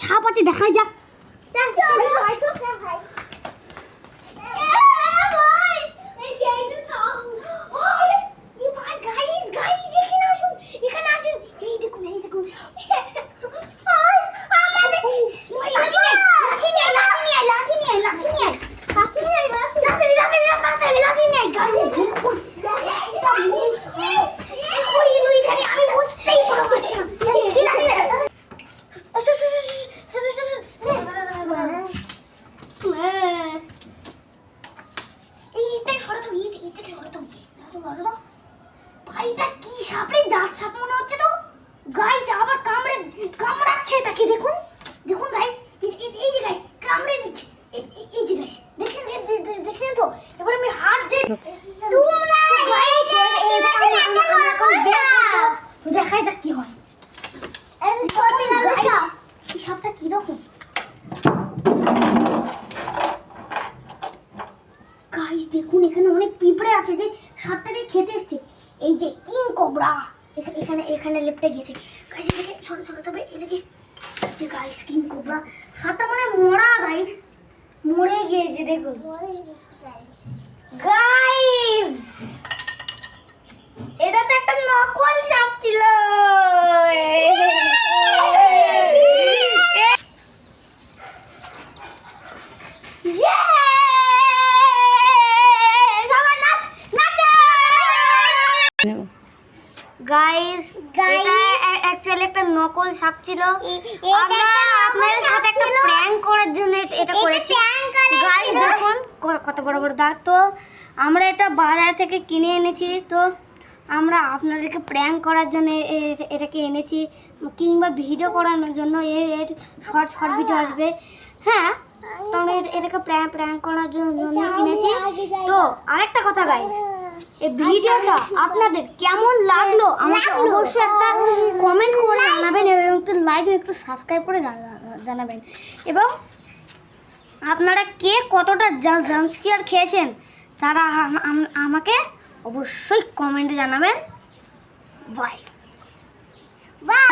সাপ আছে, দেখাই যাক। ভাইটা কি সাপড়ে জাত সাপ মনে হচ্ছে তো গাইস, আবার কামড়াচ্ছে এটাকে। দেখুন দেখুন গাইস, এই যে গাইস কামড়ে দিচ্ছে, এই যে গাইস দেখছেন তো। এবার আমি হাত দিয়ে দেখাই যাক কি হয়। এই সাপটা কিরকম গাইস দেখুন, এখানে অনেক পিঁপড়ে আছে যে সাপটাকে খেতে এসছে। এই যে কিং কোবরা এখানে লেপটে গেছে গাইস, এদিকে ছোট ছোট তবে এদিকে যে গাইস কিং কোবরা সাপটা মানে মরা গাইস, মরে গিয়েছে দেখুন গাইস। এটা তো একটা নকল সাপ ছিল। গাইস এটা অ্যাকচুয়ালি একটা নকল সাপ ছিল। আমরা আপনাদের সাথে একটা প্র্যাঙ্ক করার জন্য এটা করেছি গাইস। দেখুন কত বড় বড় দাঁত। তো আমরা এটা বাজার থেকে কিনে এনেছি, তো আমরা আপনাদেরকে প্র্যাঙ্ক করার জন্য এটাকে এনেছি, কিংবা ভিডিও করানোর জন্য এর শর্ট ভিডিও আসবে। হ্যাঁ, তো আমরা এটাকে প্র্যাঙ্ক করার জন্য কিনেছি। তো আরেকটা কথা গাইস, এই ভিডিওটা আপনাদের কেমন লাগলো আমাকে অবশ্যই একটা কমেন্ট করে জানাবেন, এবং একটু লাইক একটু সাবস্ক্রাইব করে জানাবেন। এবং আপনারা কে কতটা জাম্পস্কেয়ার খেয়েছেন তারা আমাকে অবশ্যই কমেন্টে জানাবেন। Bye bye.